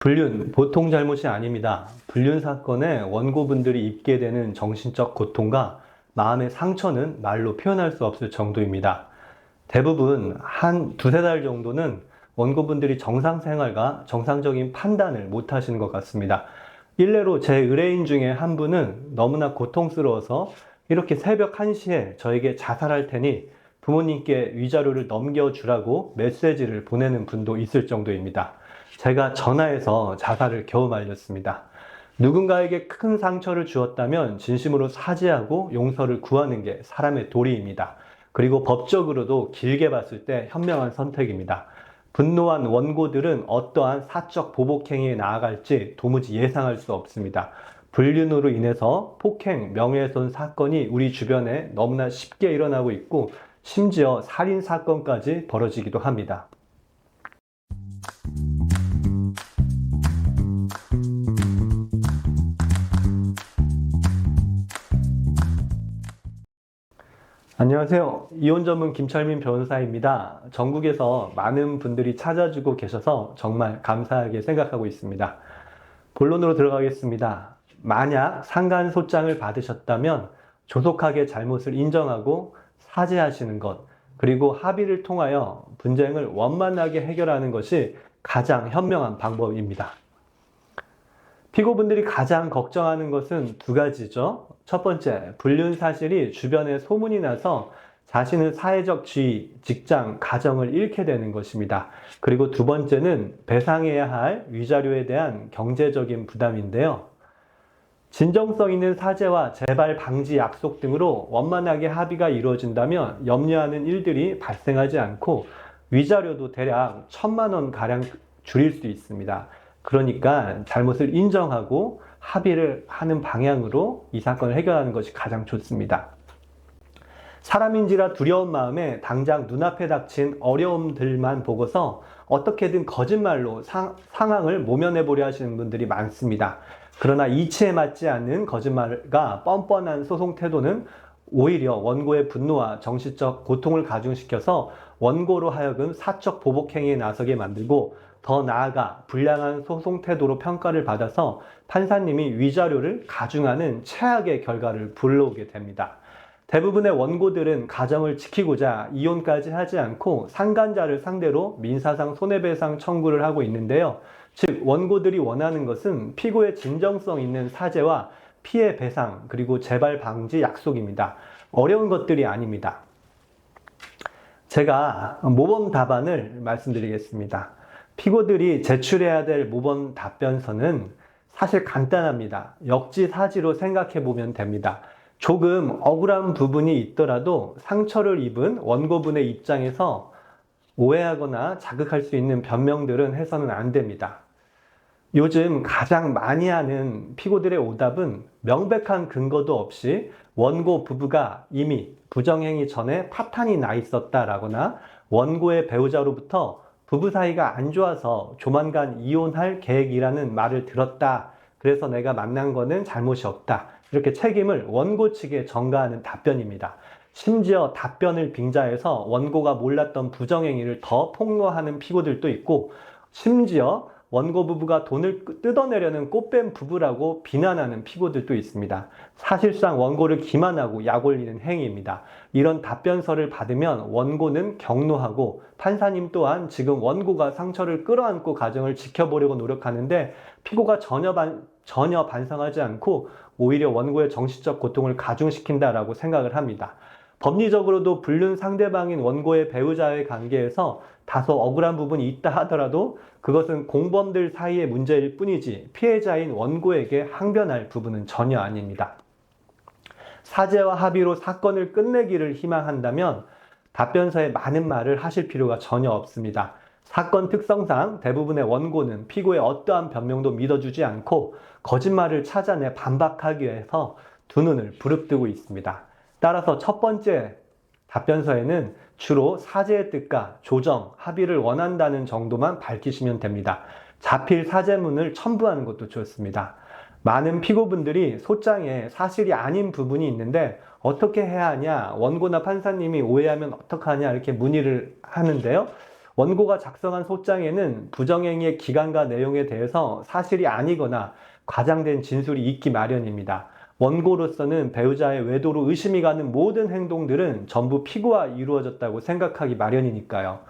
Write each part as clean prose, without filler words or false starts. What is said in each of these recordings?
불륜, 보통 잘못이 아닙니다. 불륜 사건에 원고분들이 입게 되는 정신적 고통과 마음의 상처는 말로 표현할 수 없을 정도입니다. 대부분 한 두세 달 정도는 원고분들이 정상 생활과 정상적인 판단을 못 하시는 것 같습니다. 일례로 제 의뢰인 중에 한 분은 너무나 고통스러워서 이렇게 새벽 1시에 저에게 자살할 테니 부모님께 위자료를 넘겨주라고 메시지를 보내는 분도 있을 정도입니다. 제가 전화해서 자살을 겨우 말렸습니다. 누군가에게 큰 상처를 주었다면 진심으로 사죄하고 용서를 구하는 게 사람의 도리입니다. 그리고 법적으로도 길게 봤을 때 현명한 선택입니다. 분노한 원고들은 어떠한 사적 보복 행위에 나아갈지 도무지 예상할 수 없습니다. 불륜으로 인해서 폭행, 명예훼손 사건이 우리 주변에 너무나 쉽게 일어나고 있고 심지어 살인 사건까지 벌어지기도 합니다. 안녕하세요. 이혼 전문 김철민 변호사입니다. 전국에서 많은 분들이 찾아주고 계셔서 정말 감사하게 생각하고 있습니다. 본론으로 들어가겠습니다. 만약 상간소장을 받으셨다면 조속하게 잘못을 인정하고 사죄하시는 것, 그리고 합의를 통하여 분쟁을 원만하게 해결하는 것이 가장 현명한 방법입니다. 피고분들이 가장 걱정하는 것은 두 가지죠. 첫 번째, 불륜 사실이 주변에 소문이 나서 자신의 사회적 지위, 직장, 가정을 잃게 되는 것입니다. 그리고 두 번째는 배상해야 할 위자료에 대한 경제적인 부담인데요. 진정성 있는 사죄와 재발 방지 약속 등으로 원만하게 합의가 이루어진다면 염려하는 일들이 발생하지 않고 위자료도 대략 1,000만 원 가량 줄일 수 있습니다. 그러니까 잘못을 인정하고 합의를 하는 방향으로 이 사건을 해결하는 것이 가장 좋습니다. 사람인지라 두려운 마음에 당장 눈앞에 닥친 어려움들만 보고서 어떻게든 거짓말로 상황을 모면해 보려 하시는 분들이 많습니다. 그러나 이치에 맞지 않는 거짓말과 뻔뻔한 소송 태도는 오히려 원고의 분노와 정신적 고통을 가중시켜서 원고로 하여금 사적 보복 행위에 나서게 만들고 더 나아가 불량한 소송 태도로 평가를 받아서 판사님이 위자료를 가중하는 최악의 결과를 불러오게 됩니다. 대부분의 원고들은 가정을 지키고자 이혼까지 하지 않고 상간자를 상대로 민사상 손해배상 청구를 하고 있는데요. 즉 원고들이 원하는 것은 피고의 진정성 있는 사죄와 피해 배상 그리고 재발 방지 약속입니다. 어려운 것들이 아닙니다. 제가 모범 답안을 말씀드리겠습니다. 피고들이 제출해야 될 모범 답변서는 사실 간단합니다. 역지사지로 생각해 보면 됩니다. 조금 억울한 부분이 있더라도 상처를 입은 원고분의 입장에서 오해하거나 자극할 수 있는 변명들은 해서는 안 됩니다. 요즘 가장 많이 하는 피고들의 오답은 명백한 근거도 없이 원고 부부가 이미 부정행위 전에 파탄이 나 있었다라거나 원고의 배우자로부터 부부 사이가 안 좋아서 조만간 이혼할 계획이라는 말을 들었다. 그래서 내가 만난 거는 잘못이 없다. 이렇게 책임을 원고 측에 전가하는 답변입니다. 심지어 답변을 빙자해서 원고가 몰랐던 부정행위를 더 폭로하는 피고들도 있고 심지어 원고 부부가 돈을 뜯어내려는 꽃뱀 부부라고 비난하는 피고들도 있습니다. 사실상 원고를 기만하고 약 올리는 행위입니다. 이런 답변서를 받으면 원고는 격노하고 판사님 또한 지금 원고가 상처를 끌어안고 가정을 지켜보려고 노력하는데 피고가 전혀 반성하지 않고 오히려 원고의 정신적 고통을 가중시킨다라고 생각을 합니다. 법리적으로도 불륜 상대방인 원고의 배우자의 관계에서 다소 억울한 부분이 있다 하더라도 그것은 공범들 사이의 문제일 뿐이지 피해자인 원고에게 항변할 부분은 전혀 아닙니다. 사죄와 합의로 사건을 끝내기를 희망한다면 답변서에 많은 말을 하실 필요가 전혀 없습니다. 사건 특성상 대부분의 원고는 피고의 어떠한 변명도 믿어주지 않고 거짓말을 찾아내 반박하기 위해서 두 눈을 부릅뜨고 있습니다. 따라서 첫 번째 답변서에는 주로 사죄의 뜻과 조정, 합의를 원한다는 정도만 밝히시면 됩니다. 자필 사죄문을 첨부하는 것도 좋습니다. 많은 피고분들이 소장에 사실이 아닌 부분이 있는데 어떻게 해야 하냐, 원고나 판사님이 오해하면 어떡하냐 이렇게 문의를 하는데요. 원고가 작성한 소장에는 부정행위의 기간과 내용에 대해서 사실이 아니거나 과장된 진술이 있기 마련입니다. 원고로서는 배우자의 외도로 의심이 가는 모든 행동들은 전부 피고와 이루어졌다고 생각하기 마련이니까요.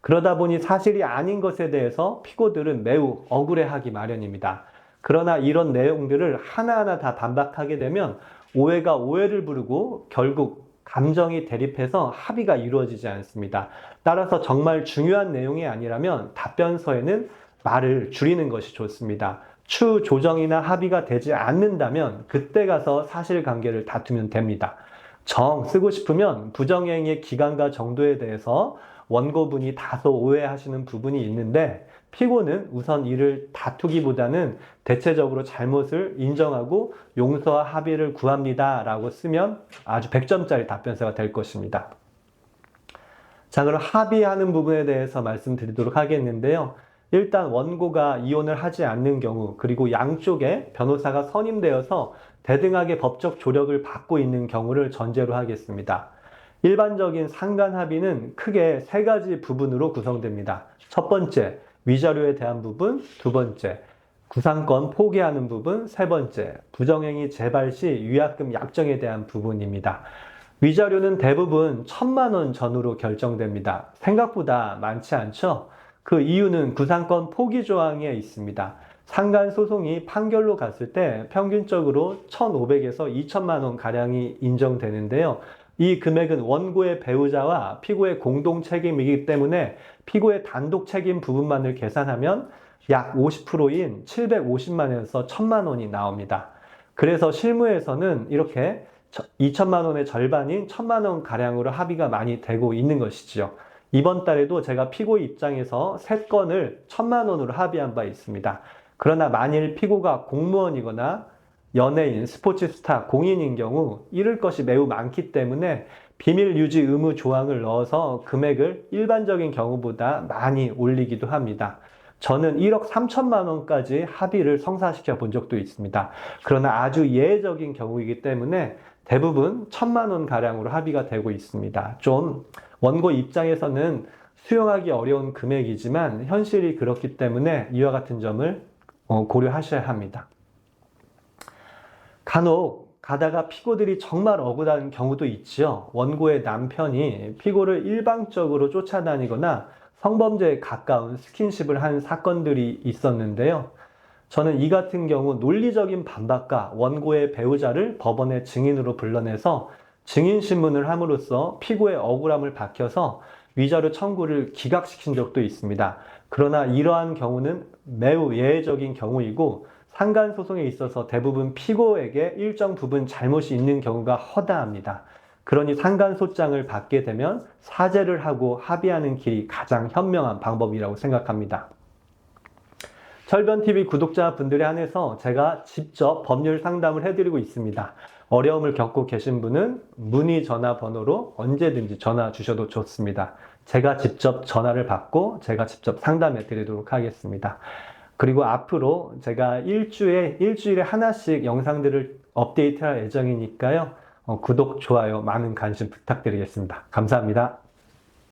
그러다 보니 사실이 아닌 것에 대해서 피고들은 매우 억울해하기 마련입니다. 그러나 이런 내용들을 하나하나 다 반박하게 되면 오해가 오해를 부르고 결국 감정이 대립해서 합의가 이루어지지 않습니다. 따라서 정말 중요한 내용이 아니라면 답변서에는 말을 줄이는 것이 좋습니다. 추후 조정이나 합의가 되지 않는다면 그때 가서 사실관계를 다투면 됩니다. 정 쓰고 싶으면 부정행위의 기간과 정도에 대해서 원고분이 다소 오해하시는 부분이 있는데 피고는 우선 이를 다투기보다는 대체적으로 잘못을 인정하고 용서와 합의를 구합니다 라고 쓰면 아주 100점짜리 답변서가 될 것입니다. 자, 그럼 합의하는 부분에 대해서 말씀드리도록 하겠는데요. 일단 원고가 이혼을 하지 않는 경우, 그리고 양쪽에 변호사가 선임되어서 대등하게 법적 조력을 받고 있는 경우를 전제로 하겠습니다. 일반적인 상간합의는 크게 세 가지 부분으로 구성됩니다. 첫 번째, 위자료에 대한 부분. 두 번째, 구상권 포기하는 부분. 세 번째, 부정행위 재발 시 위약금 약정에 대한 부분입니다. 위자료는 대부분 1,000만 원 전후로 결정됩니다. 생각보다 많지 않죠? 그 이유는 구상권 포기 조항에 있습니다. 상간소송이 판결로 갔을 때 평균적으로 1,500에서 2,000만 원 가량이 인정되는데요. 이 금액은 원고의 배우자와 피고의 공동 책임이기 때문에 피고의 단독 책임 부분만을 계산하면 약 50%인 750만에서 1,000만 원이 나옵니다. 그래서 실무에서는 이렇게 2,000만 원의 절반인 1,000만 원 가량으로 합의가 많이 되고 있는 것이지요. 이번 달에도 제가 피고 입장에서 3건을 1,000만 원으로 합의한 바 있습니다. 그러나 만일 피고가 공무원이거나 연예인, 스포츠스타, 공인인 경우 잃을 것이 매우 많기 때문에 비밀 유지 의무 조항을 넣어서 금액을 일반적인 경우보다 많이 올리기도 합니다. 저는 1억 3천만 원까지 합의를 성사시켜 본 적도 있습니다. 그러나 아주 예외적인 경우이기 때문에 대부분 1,000만 원 가량으로 합의가 되고 있습니다. 좀 원고 입장에서는 수용하기 어려운 금액이지만 현실이 그렇기 때문에 이와 같은 점을 고려하셔야 합니다. 간혹 가다가 피고들이 정말 억울한 경우도 있지요. 원고의 남편이 피고를 일방적으로 쫓아다니거나 성범죄에 가까운 스킨십을 한 사건들이 있었는데요. 저는 이 같은 경우 논리적인 반박과 원고의 배우자를 법원에 증인으로 불러내서 증인신문을 함으로써 피고의 억울함을 밝혀서 위자료 청구를 기각시킨 적도 있습니다. 그러나 이러한 경우는 매우 예외적인 경우이고 상간소송에 있어서 대부분 피고에게 일정 부분 잘못이 있는 경우가 허다합니다. 그러니 상간소장을 받게 되면 사죄를 하고 합의하는 길이 가장 현명한 방법이라고 생각합니다. 철변TV 구독자분들에 한해서 제가 직접 법률 상담을 해드리고 있습니다. 어려움을 겪고 계신 분은 문의 전화번호로 언제든지 전화 주셔도 좋습니다. 제가 직접 전화를 받고 제가 직접 상담해 드리도록 하겠습니다. 그리고 앞으로 제가 일주일에 하나씩 영상들을 업데이트할 예정이니까요. 구독, 좋아요, 많은 관심 부탁드리겠습니다. 감사합니다.